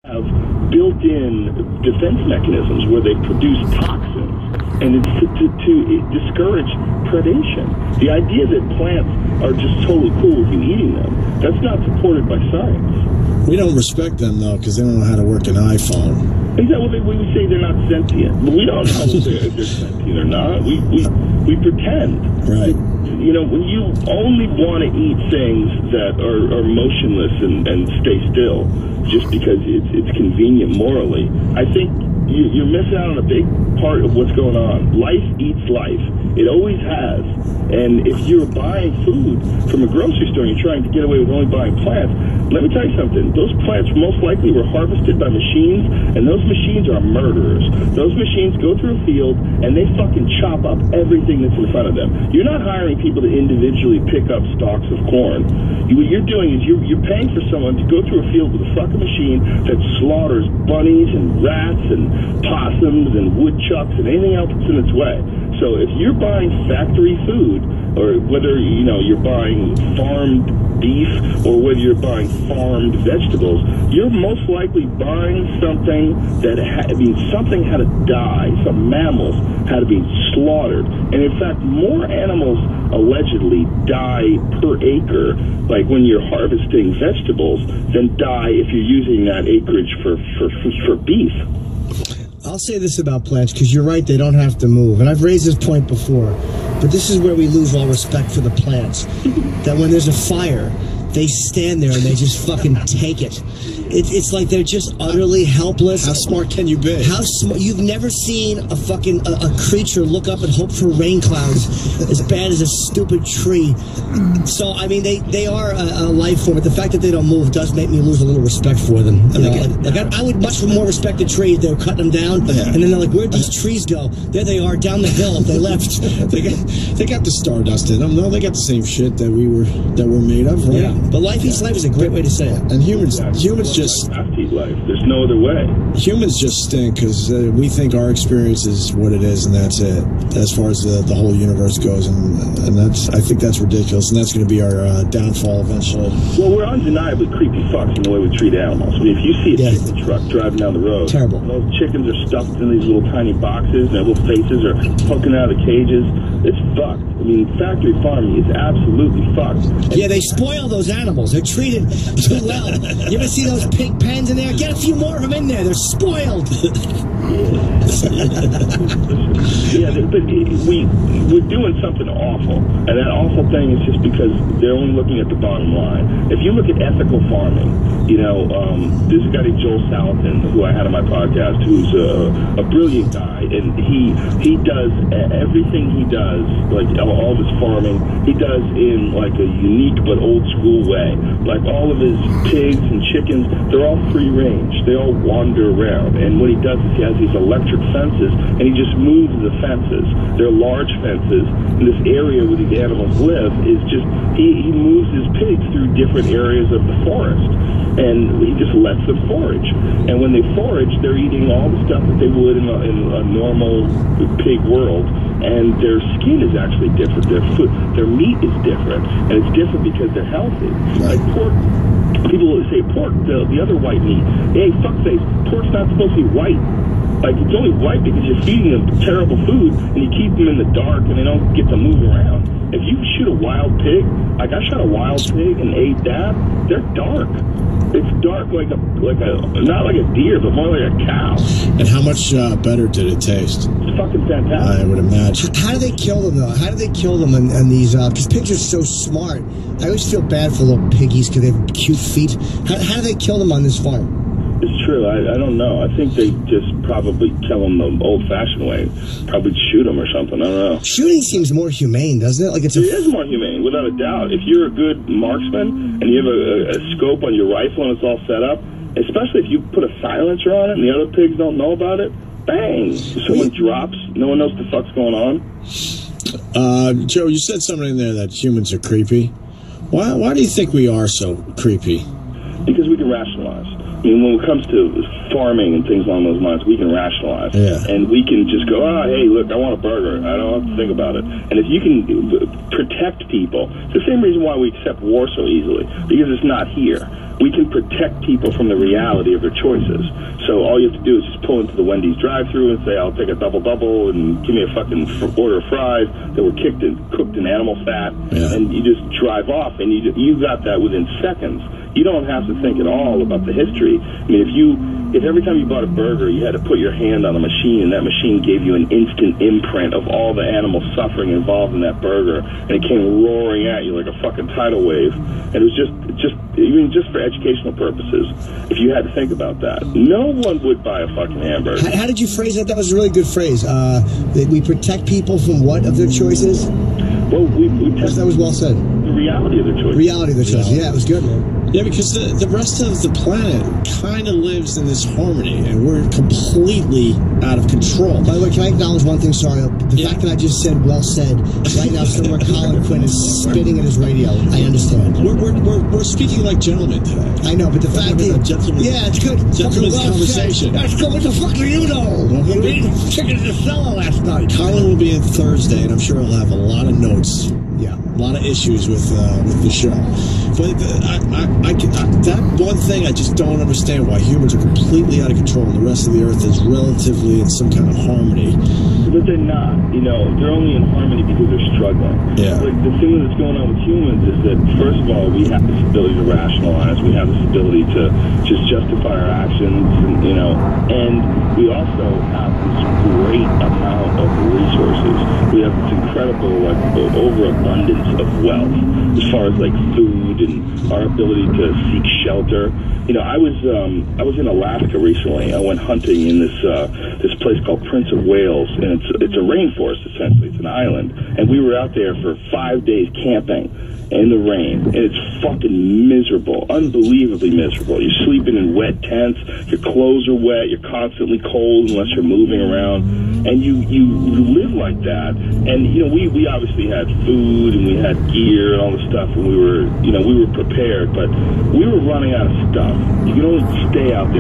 have built-in defense mechanisms where they produce toxins, and it's to discourage predation. The idea that plants are just totally cool with you eating them, that's not supported by science. We don't respect them, though, because they don't know how to work an iPhone. Exactly. We say they're not sentient, but we don't know if they're sentient or not. We pretend. Right. You know, when you only want to eat things that are motionless and stay still just because it's convenient morally, I think you're missing out on a big part of what's going on. Life eats life. It always has. And if you're buying food from a grocery store and you're trying to get away with only buying plants, let me tell you something. Those plants most likely were harvested by machines, and those machines are murderers. Those machines go through a field, and they fucking chop up everything that's in front of them. You're not hiring people to individually pick up stalks of corn. What you're doing is you're paying for someone to go through a field with a fucking machine that slaughters bunnies and rats and possums and woodchucks and anything else that's in its way. So if you're buying factory food, or whether you're buying farmed beef or whether you're buying farmed vegetables, you're most likely buying something that something had to die. Some mammals had to be slaughtered, and in fact, more animals allegedly die per acre, like when you're harvesting vegetables, than die if you're using that acreage for beef. I'll say this about plants, because you're right, they don't have to move. And I've raised this point before, but this is where we lose all respect for the plants. That when there's a fire, they stand there and they just fucking take it. It's like they're just utterly helpless. How smart can you be? How smart? You've never seen a fucking a creature look up and hope for rain clouds as bad as a stupid tree. So I mean, they are a life form, but the fact that they don't move does make me lose a little respect for them. I would much more respect the trees. They were cutting them down, and then they're like, "Where'd these trees go?" There they are, down the hill. They left. they got the stardust in them. No, they got the same shit that we're made of, right? Yeah. But life eats life is a great way to say it. And humans just have to eat life. There's no other way. Humans just stink because we think our experience is what it is, and that's it. As far as the whole universe goes, and I think that's ridiculous, and that's going to be our downfall eventually. Well, we're undeniably creepy fucks in the way we treat animals. I mean, if you see a chicken truck driving down the road, terrible. Those chickens are stuffed in these little tiny boxes, and their little faces are poking out of the cages. It's fucked. I mean, factory farming is absolutely fucked. Yeah, they spoil those animals. They're treated too well. You ever see those pig pens in there? Get a few more of them in there. They're spoiled. Yeah, but we're doing something awful, and that awful thing is just because they're only looking at the bottom line. If you look at ethical farming, there's a guy named Joel Salatin, who I had on my podcast, who's a brilliant guy, and he does everything he does, like all of his farming, he does in like a unique but old school way. Like all of his pigs and chickens, they're all free range. They all wander around, and what he does is he has these electric fences, and he just moves the fences. They're large fences, and this area where these animals live is just, he moves his pigs through different areas of the forest, and he just lets them forage. And when they forage, they're eating all the stuff that they would in a normal pig world, and their skin is actually different. Their meat is different, and it's different because they're healthy. Like pork. People say pork, the other white meat. Hey, fuckface, pork's not supposed to be white. Like, it's only white because you're feeding them terrible food, and you keep them in the dark, and they don't get to move around. If you shoot a wild pig, like I shot a wild pig and ate that, they're dark. It's dark like a not like a deer, but more like a cow. And how much better did it taste? It's fucking fantastic. I would imagine. How do they kill them, though? How do they kill them in these, because pigs are so smart. I always feel bad for little piggies because they have cute feet. How do they kill them on this farm? It's true. I don't know. I think they just probably kill them the old-fashioned way. Probably shoot them or something. I don't know. Shooting seems more humane, doesn't it? Like it is more humane, without a doubt. If you're a good marksman and you have a scope on your rifle and it's all set up, especially if you put a silencer on it and the other pigs don't know about it, bang! If someone drops, no one knows what the fuck's going on. Joe, you said something in there that humans are creepy. Why do you think we are so creepy? Because we can rationalize. mean, when it comes to farming and things along those lines, we can rationalize. Yeah. And we can just go, oh, hey, look, I want a burger. I don't have to think about it. And if you can protect people, it's the same reason why we accept war so easily, because it's not here. We can protect people from the reality of their choices. So all you have to do is just pull into the Wendy's drive-thru and say, I'll take a double-double and give me a fucking order of fries that were cooked in animal fat. Yeah. And you just drive off, and you got that within seconds. You don't have to think at all about the history. I mean, if every time you bought a burger, you had to put your hand on a machine, and that machine gave you an instant imprint of all the animal suffering involved in that burger, and it came roaring at you like a fucking tidal wave, and it was just for educational purposes, if you had to think about that, no one would buy a fucking hamburger. How did you phrase that? That was a really good phrase. That we protect people from what of their choices? Well, that was well said. The reality of their choices. Reality of their choices. Yeah, it was good, man. Yeah, because the rest of the planet kind of lives in this harmony, and we're completely out of control. By the way, can I acknowledge one thing? Sorry, the fact that I just said "well said" right now, somewhere Colin Quinn is spitting at his radio. I understand. We're speaking like gentlemen today. I know, but the fact that yeah, it's good. Gentlemen's conversation. That's good. What the fuck do you know? You ate chicken in the cellar last night. Colin will be in Thursday, and I'm sure he'll have a lot of notes. Yeah, a lot of issues with the show. But that one thing I just don't understand, why humans are completely out of control and the rest of the earth is relatively in some kind of harmony. But they're not. They're only in harmony because they're struggling. Yeah. Like, the thing that's going on with humans is that, first of all, we have this ability to rationalize. We have this ability to just justify our actions, and we also have this great amount of resources. We have this incredible, overabundance of wealth as far as, food and our ability to seek shelter. I was in Alaska recently. I went hunting in this place called Prince of Wales, and it's a rainforest, essentially. It's an island. And we were out there for 5 days camping in the rain, and it's fucking miserable, unbelievably miserable. You're sleeping in wet tents, your clothes are wet, you're constantly cold unless you're moving around, and you live like that. And we obviously had food and we had gear and all the stuff, and we were prepared, but we were running out of stuff. You can only stay out there